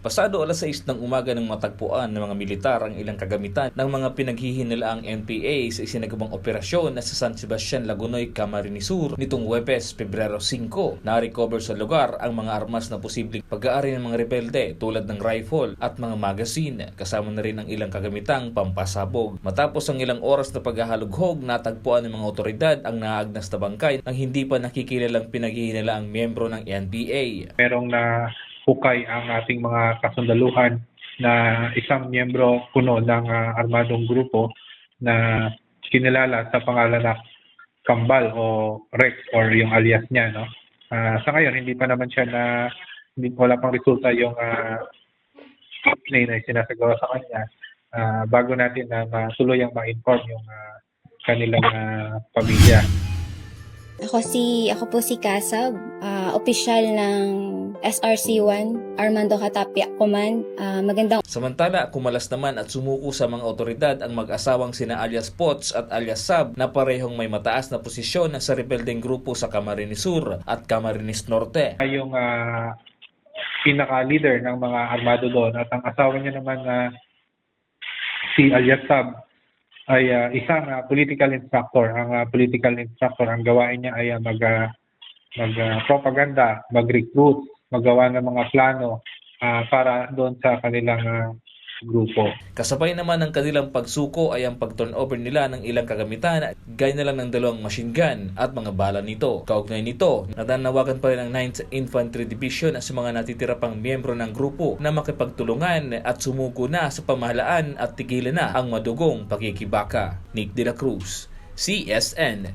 Pasado alas 6 ng umaga ng matagpuan ng mga militar ang ilang kagamitan ng mga pinaghihinalaang NPA sa isinagawang operasyon na sa San Sebastian, Lagunoy, Camarines Sur nitong Huwebes, Pebrero 5. Na-recover sa lugar ang mga armas na posibleng pag-aari ng mga rebelde tulad ng rifle at mga magazine, kasama na rin ang ilang kagamitang pampasabog. Matapos ang ilang oras na paghahalughog, natagpuan ng mga otoridad ang naagnas na bangkay ng hindi pa nakikilalang pinaghihinalaang miyembro ng NPA. Merong na hukay ang ating mga kasundaluhan na isang miyembro puno ng armadong grupo na kinilala sa pangalan na Kambal o Rex or yung alias niya. No? Sa ngayon, hindi pa naman siya wala pang resulta yung na sinasagawa sa kanya bago natin na tuluyang ma-inform yung kanilang pamilya. Ako po si Kasab, opisyal ng SRC-1, Armando Katapia Command. Magandang Samantala, kumalas naman at sumuko sa mga otoridad ang mag-asawang sina alias Potts at alias Sab na parehong may mataas na posisyon sa rebeldeng grupo sa Camarines Sur at Camarines Norte. Yung pinaka-leader ng mga armado doon at ang asawa niya naman si alias Sab ay isang political instructor. Ang political instructor, ang gawain niya ay mag-propaganda, mag-recruit, magawa ng mga plano para doon sa kanilang grupo. Kasabay naman ng kanilang pagsuko ay ang pag-turnover nila ng ilang kagamitan, gaya na lang ng 2 machine gun at mga bala nito. Kaugnay nito, natanawagan pa rin ang 9th Infantry Division sa mga natitira pang miyembro ng grupo na makipagtulungan at sumuko na sa pamahalaan at tigilan na ang madugong pakikibaka. Nick De La Cruz, CSN.